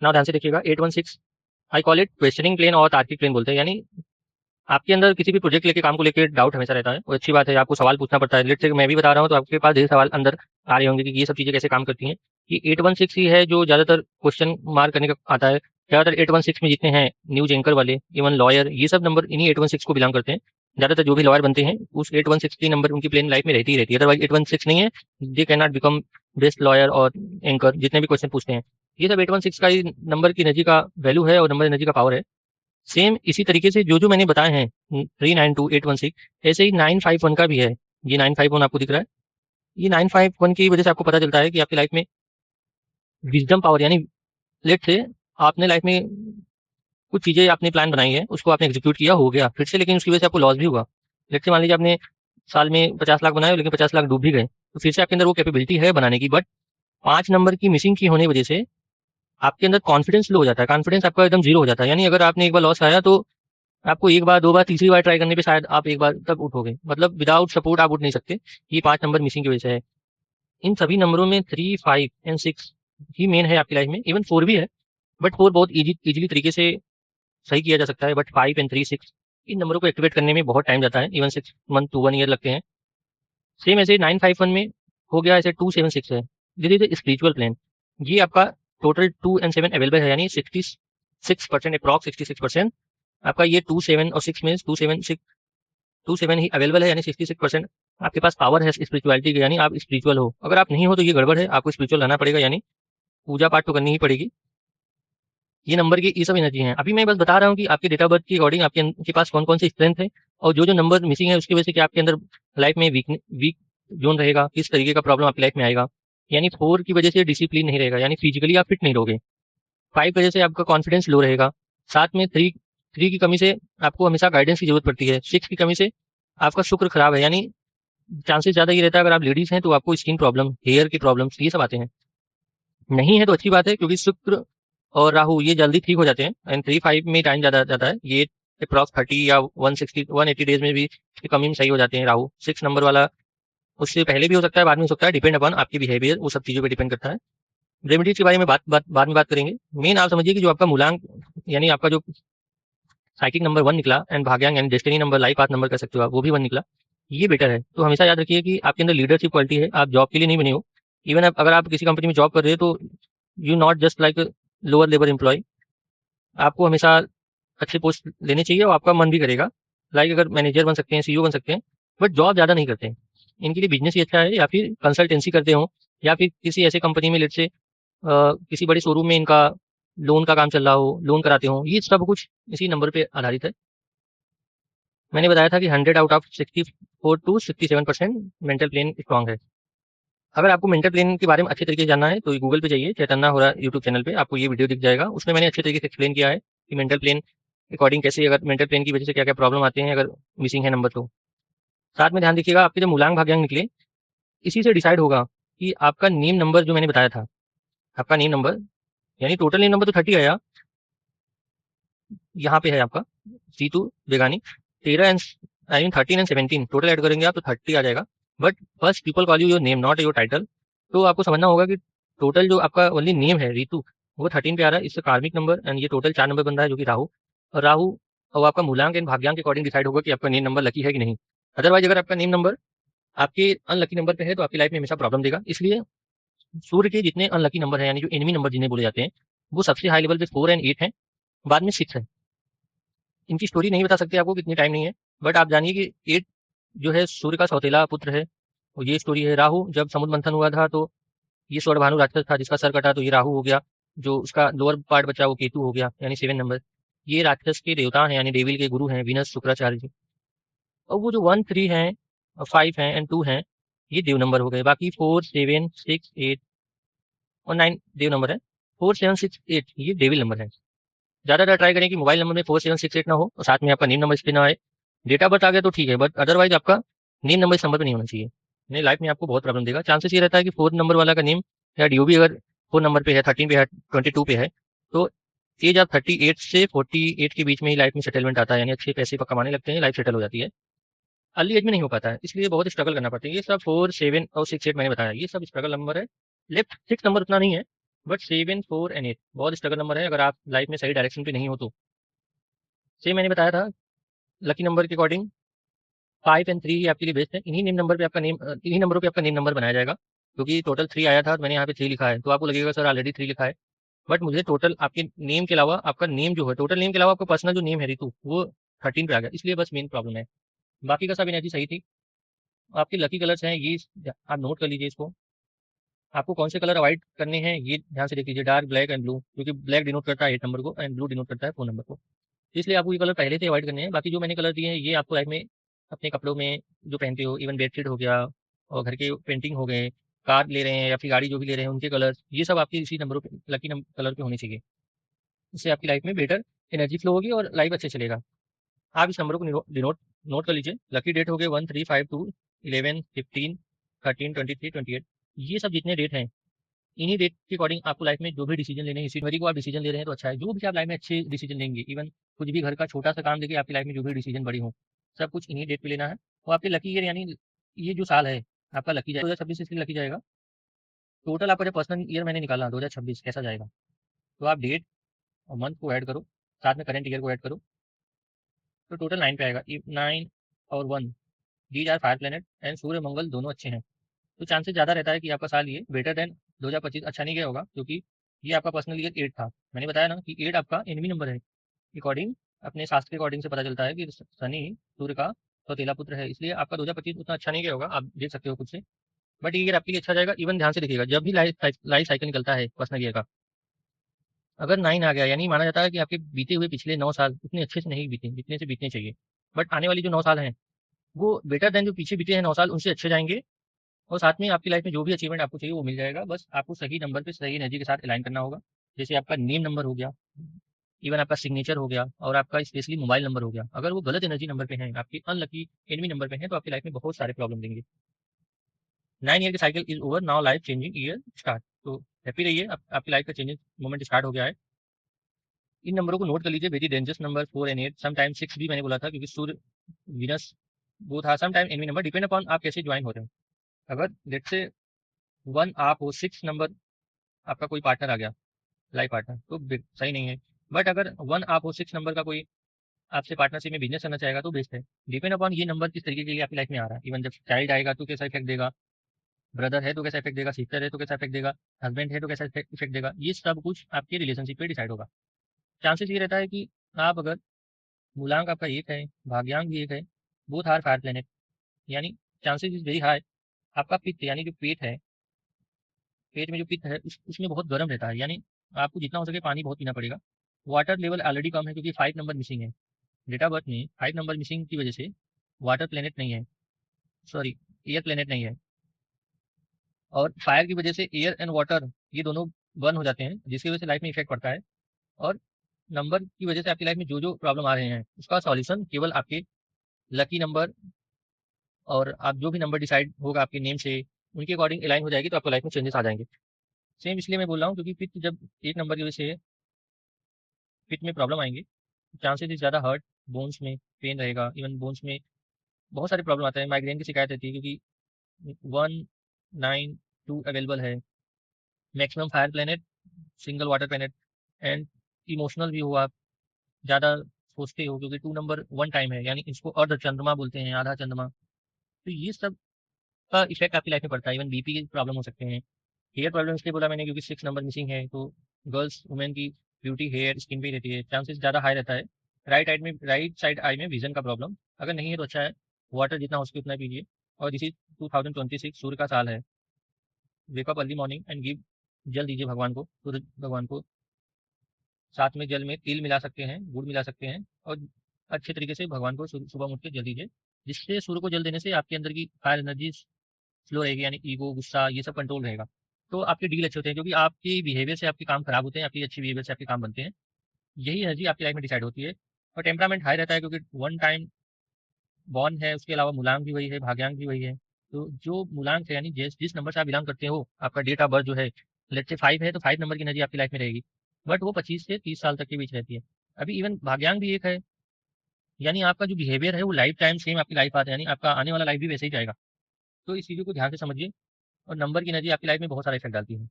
ना ध्यान से देखिएगा, 816 I call it questioning plane और तार्किक प्लेन बोलते हैं। यानी आपके अंदर किसी भी प्रोजेक्ट लेके काम को लेके डाउट हमेशा रहता है, वो अच्छी बात है, आपको सवाल पूछना पड़ता है। लेट्स से मैं भी बता रहा हूँ तो आपके पास ढेर सवाल अंदर आ रहे होंगे कि ये सब चीजें कैसे काम करती हैं। कि 816 ही है जो ज्यादातर क्वेश्चन मार्क करने का आता है। ज्यादातर 816 में जितने हैं न्यूज एंकर वाले, इवन लॉयर, ये सब नंबर इन्हीं 816 को बिलोंग करते हैं। ज्यादातर जो भी लॉयर बनते हैं उस 816 की नंबर उनकी प्लेन लाइफ में रहती ही रहती है। अदरवाइज 816 नहीं है, they can not become best lawyer और एंकर, जितने भी क्वेश्चन पूछते हैं। ये सब 816 का ही नंबर की एनर्जी का वैल्यू है और नंबर एनर्जी का पावर है। सेम इसी तरीके से जो जो मैंने बताए हैं 392 816, ऐसे ही 951 का भी है। ये 951 आपको दिख रहा है, ये 951 की वजह से आपको पता चलता है कि आपकी लाइफ में विजडम पावर, यानी लेट से आपने लाइफ में कुछ चीजें आपने प्लान बनाई है, उसको आपने एग्जीक्यूट किया, हो गया फिर से, लेकिन उसकी वजह से आपको लॉस भी हुआ। लेट से मान लीजिए आपने साल में 50 लाख बनाए लेकिन 50 लाख डूब भी गए, तो फिर से आपके अंदर वो कैपेबिलिटी है बनाने की, बट 5 नंबर की मिसिंग की होने वजह से आपके अंदर कॉन्फिडेंस लो हो जाता है, कॉन्फिडेंस आपका एकदम जीरो हो जाता है। यानी अगर आपने एक बार लॉस खाया तो आपको एक बार, दो बार, तीसरी बार ट्राई करने पे शायद आप एक बार तक उठोगे, मतलब विदाउट सपोर्ट आप उठ नहीं सकते। ये 5 नंबर मिसिंग की वजह से है। इन सभी नंबरों में 3, 5 एंड 6 ही मेन है आपकी लाइफ में। इवन 4 भी है, बट 4 बहुत इजीली तरीके से सही किया जा सकता है, बट 5 एंड 3, 6 इन नंबरों को एक्टिवेट करने में बहुत टाइम जाता है। इवन 6 मंथ टू 1 ईयर लगते हैं। सेम ऐसे 951 में हो गया, ऐसे 276 है, दिस इज स्पिरिचुअल प्लेन। ये आपका टोटल 2 and 7 अवेलेबल है, यानी 66% अप्रॉक्स 66% आपका ये 2, 7 और 6 में 2, 7 ही अवेलेबल है, यानी 66% आपके पास पावर है स्पिरिचुअलिटी की, यानी आप स्पिरिचुअल हो। अगर आप नहीं हो तो ये गड़बड़ है, आपको स्पिरिचुअल रहना पड़ेगा, यानी पूजा पाठ तो करनी ही पड़ेगी। ये नंबर की ये सब एनर्जी है। अभी मैं बस बता रहा हूँ कि आपके डेट ऑफ बर्थ के अकॉर्डिंग आपके पास कौन कौन सी स्ट्रेंथ है, और जो जो नंबर मिसिंग है उसकी वजह से क्या आपके अंदर लाइफ में वीक जोन रहेगा, किस तरीके का प्रॉब्लम आपकी लाइफ में आएगा। यानी 4 की वजह से डिसिप्लिन नहीं रहेगा, यानी फिजिकली आप फिट नहीं रहोगे। 5 की वजह से आपका कॉन्फिडेंस लो रहेगा। साथ में 3 की कमी से आपको हमेशा गाइडेंस की जरूरत पड़ती है। 6 की कमी से आपका शुक्र खराब है, यानी चांसेस ज्यादा ये रहता है अगर आप लेडीज हैं तो आपको स्किन प्रॉब्लम, हेयर की प्रॉब्लम्स, ये सब आते हैं। नहीं है तो अच्छी बात है, क्योंकि शुक्र और राहु ये जल्दी ठीक हो जाते हैं। एंड 3, 5 में टाइम ज्यादा जाता है, ये अप्रॉक्स 30 या 180 डेज में भी इसकी कमी में सही हो जाते हैं। राहु 6 नंबर वाला उससे पहले भी हो सकता है, बाद में हो सकता है, डिपेंड अपॉन आपकी बिहेवियर, वो सब चीजों पे डिपेंड करता है। रेमेडीज के बारे में बाद में बात करेंगे। मेन आप समझिए कि जो आपका मूलांक, यानी आपका जो साइकिक नंबर 1 निकला, एंड भाग्यांक and destiny number, life path number कह सकते हो आप, वो भी 1 निकला, ये बेटर है। तो हमेशा याद रखिए कि आपके अंदर लीडरशिप क्वालिटी है, आप जॉब के लिए नहीं बने हो। इवन अगर आप किसी कंपनी में जॉब कर रहे हो तो you not just like lower level employ, आपको हमेशा अच्छे पोस्ट लेने चाहिए और आपका मन भी करेगा। लाइक अगर मैनेजर बन सकते हैं, सीईओ बन सकते हैं, बट जॉब ज़्यादा नहीं करते हैं। इनके लिए बिजनेस ही अच्छा है, या फिर कंसल्टेंसी करते हो, या फिर किसी ऐसे कंपनी में, लेट से किसी बड़े शोरूम में इनका लोन का काम चल रहा हो, लोन कराते हो, ये सब कुछ इसी नंबर पे आधारित है। मैंने बताया था कि 100 out of 64 to 67% mental plain strong है। अगर आपको मेंटल प्लेन के बारे में अच्छे तरीके से जानना है तो गूगल पे जाइए, चैतन्य हो रहा यूट्यूब चैनल पे, आपको ये वीडियो दिख जाएगा। उसमें मैंने अच्छे तरीके से एक्सप्लेन किया है कि मेंटल प्लेन अकॉर्डिंग कैसे, अगर मेंटल प्लेन की वजह से क्या क्या प्रॉब्लम आते हैं अगर मिसिंग है नंबर तो। साथ में ध्यान दीजिएगा, आपके जो मूलांक भाग्यांक निकले, इसी से डिसाइड होगा कि आपका नेम नंबर जो मैंने बताया था, आपका नेम नंबर, यानी टोटल नेम नंबर तो 30 आया, यहाँ पे है आपका C2 बेगानी 13 and I mean 13 and 17 total add करेंगे आप तो 30 आ जाएगा। But first people call you your name, not your title. तो आपको समझना होगा कि टोटल जो आपका ओनली नेम है रितु, वो 13 पे आ रहा है, इससे कार्मिक नंबर, एंड ये टोटल 4 नंबर बन रहा है जो कि राहु। और राहु और आपका मूलांक एंड भाग्यांक के अकॉर्डिंग डिसाइड होगा कि आपका नेम नंबर लकी है कि नहीं। अदरवाइज अगर आपका नेम नंबर आपके अनलकी नंबर पे है तो आपकी लाइफ में हमेशा प्रॉब्लम देगा। इसलिए सूर्य के जितने अनलकी नंबर है, यानी जो एनिमी नंबर जिन्हें बोले जाते हैं, वो सबसे हाई लेवल पे 4 एंड 8 है, बाद में 6 है। इनकी स्टोरी नहीं बता सकते आपको, कितनी टाइम नहीं है, बट आप जानिए कि 8 जो है सूर्य का सौतेला पुत्र है, और ये स्टोरी है। राहु जब समुद्र मंथन हुआ था तो ये स्वर्णभानु राक्षस था जिसका सर कटा, तो ये राहु हो गया। जो उसका लोअर पार्ट बचा वो केतु हो गया, यानी 7 नंबर। ये राक्षस के देवता हैं, यानी डेविल के गुरु हैं, विनस शुक्राचार्य जी। और वो जो 1, 3 हैं, 5 हैं एंड 2 हैं, ये देव नंबर हो गए। बाकी 4, 7, 6, 8 और 9 देव नंबर है। 4, 7, 6, 8 ये डेविल नंबर है। ज्यादातर ट्राई करें कि मोबाइल नंबर में 4, 7, 6, 8 ना हो, और साथ में आपका नेम नंबर इस पे ना आए। डेट ऑफ बर्थ आ गया तो ठीक है, बट अदरवाइज आपका नेम नंबर इस नंबर पे नहीं होना चाहिए, नहीं लाइफ में आपको बहुत प्रॉब्लम देगा। चांसेस ये रहता है कि 4 नंबर वाला का नेम या डीओबी अगर 4 नंबर पे है, 13 पे है, 22 पे है, तो एज आप 38 से 48 के बीच में ही लाइफ में सेटलमेंट आता है, यानी अच्छे पैसे कमाने लगते हैं, लाइफ सेटल हो जाती है। अर्ली एज में नहीं हो पाता है, इसलिए बहुत स्ट्रगल करना पड़ता है। ये सब 4, 7 और 6, 8 मैंने बताया, ये सब स्ट्रगल नंबर है। लेफ्ट 6 नंबर उतना नहीं है, बट 7, 4 एंड 8 बहुत स्ट्रगल नंबर है अगर आप लाइफ में सही डायरेक्शन पे नहीं हो तो। सेम मैंने बताया था, लकी नंबर के अकॉर्डिंग 5 एंड 3 ही आपके लिए बेस्ट है। इन्हीं नंबरों पे आपका नेम नंबर बनाया जाएगा, क्योंकि टोटल 3 आया था, तो मैंने यहाँ पे 3 लिखा है, तो आपको लगेगा सर ऑलरेडी 3 लिखा है। बट मुझे टोटल आपके नेम के अलावा, आपका नेम जो है, टोटल नेम के अलावा आपका पर्सनल जो नेम है रितु, वो 13 पे आ गया, इसलिए बस मेन प्रॉब्लम है। बाकी का सब एनर्जी सही थी। आपके लकी कलर्स हैं ये, आप नोट कर लीजिए इसको। आपको कौन से कलर अवॉइड करने हैं ये ध्यान से देख लीजिए, डार्क ब्लैक एंड ब्लू, क्योंकि ब्लैक डिनोट करता है 8 नंबर को एंड ब्लू डिनोट करता है 4 नंबर को, इसलिए आपको ये कलर पहले से अवॉइड करने हैं। बाकी जो मैंने कलर दिए हैं ये आपको लाइफ में अपने कपड़ों में जो पहनते हो, इवन बेडशीट हो गया और घर के पेंटिंग हो गए, कार ले रहे हैं या फिर गाड़ी जो भी ले रहे हैं उनके कलर, ये सब आपके इसी नंबरों पे, लकी कलर पे होने चाहिए। इससे आपकी लाइफ में बेटर एनर्जी फ्लो होगी और लाइफ अच्छे चलेगा। आप इस नंबरों को डिनोट नोट कर लीजिए। लकी डेट हो गए 1, 3, 5, 2, 11, 15, 13, 23, 28। ये सब जितने डेट हैं, इन्हीं डेट के अकॉर्डिंग आपको लाइफ में जो भी डिसीजन लेने हैं, इसी जनवरी को आप डिसीजन ले रहे हैं तो अच्छा है। जो भी आप लाइफ में अच्छे डिसीजन लेंगे, इवन कुछ भी घर का छोटा सा काम लेके आपकी लाइफ में जो भी डिसीजन बड़ी हो, सब कुछ इन्हीं डेट पे लेना है। और आपके लकी ईयर यानी ये जो साल है आपका लकी जाएगा 2026, इसलिए लकी जाएगा। टोटल आपका जो पर्सनल ईयर मैंने निकाला 2026 कैसा जाएगा, तो आप डेट और मंथ को ऐड करो, साथ में करंट ईयर को ऐड करो, तो टोटल 9 पे आएगा। 9 और 1, these are fire planet and सूर्य मंगल दोनों अच्छे हैं, तो चांसेस ज़्यादा रहता है कि आपका साल ये बेटर देन 2025 अच्छा नहीं गया होगा, क्योंकि ये आपका पर्सनल ईयर 8 था। मैंने बताया ना कि 8 आपका एनवी नंबर है। अकॉर्डिंग अपने शास्त्र के अकॉर्डिंग से पता चलता है कि शनि सूर्य का सौतेला पुत्र है, इसलिए आपका 2025 उतना अच्छा नहीं गया होगा, आप देख सकते हो खुद से। बट ये ईयर आपके लिए अच्छा जाएगा। इवन ध्यान से देखिएगा, जब भी लाइफ साइकिल निकलता है पर्सनल ईयर का, अगर 9 आ गया यानी माना जाता है कि आपके बीते हुए पिछले 9 साल उतने अच्छे से नहीं बीते जितने से बीतने चाहिए। बट आने वाली जो 9 साल हैं वो बेटर देन जो पीछे बीते हैं 9 साल उनसे अच्छे जाएंगे। और साथ में आपकी लाइफ में जो भी अचीवमेंट आपको चाहिए वो मिल जाएगा, बस आपको सही नंबर पे सही एनर्जी के साथ अलाइन करना होगा। जैसे आपका नेम नंबर हो गया, इवन आपका सिग्नेचर हो गया और आपका स्पेशली मोबाइल नंबर हो गया, अगर वो गलत एनर्जी नंबर पे हैं, आपकी अनलकी एनिमी नंबर पे हैं, तो आपकी लाइफ में बहुत सारे प्रॉब्लम देंगे। 9 ईयर की cycle is over, now life changing year start. तो हैप्पी रहिए, आपकी लाइफ का चेंजिंग मोमेंट स्टार्ट हो गया है। इन नंबरों को नोट कर लीजिए, very dangerous number 4 and 8, sometime 6 भी मैंने बोला था, क्योंकि सूर्य वीनस वो था sometime enemy number, depend upon आप कैसे ज्वाइन हो रहे हो। अगर लेट से 1 आप हो, 6 नंबर आपका कोई पार्टनर आ गया, लाइफ पार्टनर, तो सही नहीं है। बट अगर 1 आप हो, 6 नंबर का कोई आपसे पार्टनरशिप में बिजनेस करना चाहेगा तो बेस्ट है। डिपेंड अपॉन ये नंबर किस तरीके के लिए आपकी लाइफ में आ रहा है। इवन जब चाइल्ड आएगा तो कैसा इफेक्ट देगा, ब्रदर है तो कैसा इफेक्ट देगा, सिस्टर है तो कैसा इफेक्ट देगा, हस्बैंड है तो कैसा इफेक्ट देगा, ये सब कुछ आपके रिलेशनशिप पे डिसाइड होगा। चांसेस ये रहता है कि आप अगर मूलांक आपका एक है, भाग्यांक भी एक है, बोथ आर फायर प्लेनेट, यानी चांसेस इज वेरी हाई आपका पित्त यानी जो पेट है, पेट में जो पित्त है उसमें बहुत गर्म रहता है, यानी आपको जितना हो सके पानी बहुत पीना पड़ेगा। वाटर लेवल ऑलरेडी कम है, क्योंकि 5 नंबर मिसिंग है डेट ऑफ बर्थ में। 5 नंबर मिसिंग की वजह से वाटर प्लेनेट नहीं है, सॉरी एयर प्लेनेट नहीं है, और फायर की वजह से एयर एंड वाटर ये दोनों बर्न हो जाते हैं, जिसकी वजह से लाइफ में इफेक्ट पड़ता है। और नंबर की वजह से आपकी लाइफ में जो जो प्रॉब्लम आ रहे हैं उसका सॉल्यूशन केवल आपके लकी नंबर और आप जो भी नंबर डिसाइड होगा आपके नेम से उनके अकॉर्डिंग अलाइन हो जाएगी, तो आपको लाइफ में चेंजेस आ जाएंगे। सेम इसलिए मैं बोल रहा हूँ क्योंकि पित्त जब एक नंबर की वजह से पित्त में प्रॉब्लम आएंगे, चांसेस इज ज़्यादा हर्ट, बोन्स में पेन रहेगा, इवन बोन्स में बहुत सारे प्रॉब्लम आते हैं, माइग्रेन की शिकायत रहती है, क्योंकि 1, 9, 2 अवेलेबल है। Maximum fire planet, single water planet and emotional भी हो, आप ज़्यादा सोचते हो, क्योंकि 2 नंबर 1 टाइम है, यानी इसको अर्ध चंद्रमा बोलते हैं, आधा चंद्रमा। तो ये सब का इफेक्ट आपकी लाइफ में पड़ता है। इवन बीपी के प्रॉब्लम हो सकते हैं। हेयर प्रॉब्लम इसलिए बोला मैंने क्योंकि 6 नंबर मिसिंग है, तो गर्ल्स वुमेन की ब्यूटी हेयर स्किन पे रहती है, चांसेस ज़्यादा हाई रहता है। राइट साइड आई में विजन का प्रॉब्लम अगर नहीं है तो अच्छा है, वाटर जितना हो सके उतना पीजिए। और दिस इज 2026 सूर्य का साल है। Wake up early morning and give, जल दीजिए भगवान को, सूर्य भगवान को। साथ में जल में तिल मिला सकते हैं, गुड़ मिला सकते हैं, और अच्छे तरीके से भगवान को सुबह उठ के जल दीजिए, जिससे सूर्य को जल देने से आपके अंदर की फायर एनर्जी फ्लो रहेगी, यानी ईगो गुस्सा ये सब कंट्रोल रहेगा। तो आपके डील अच्छे होते हैं, क्योंकि आपके बिहेवियर से आपके काम खराब होते हैं, आपकी अच्छी बिहेवियर से आपके काम बनते हैं। यही एनर्जी आपकी लाइफ में डिसाइड होती है। और टेम्परामेंट हाई रहता है, क्योंकि 1 टाइम बॉर्न है, उसके अलावा मूलांक भी वही है, भाग्यांक भी वही है। तो जो मूलांक है यानी जिस जिस नंबर से आप बिलोंग करते हो, आपका डेट ऑफ बर्थ जो है, लेट से 5 है तो 5 नंबर की एनर्जी आपकी लाइफ में रहेगी, बट वो 25 से 30 साल तक के बीच रहती है। अभी इवन भाग्यांक भी एक है, यानी आपका जो बिहेवियर है वो लाइफ टाइम सेम आपकी लाइफ आता है, यानी आपका आने वाला लाइफ भी वैसे ही जाएगा। तो इस चीज़ों को ध्यान से समझिए। और नंबर की एनर्जी आपकी लाइफ में बहुत सारा इफेक्ट डालती है।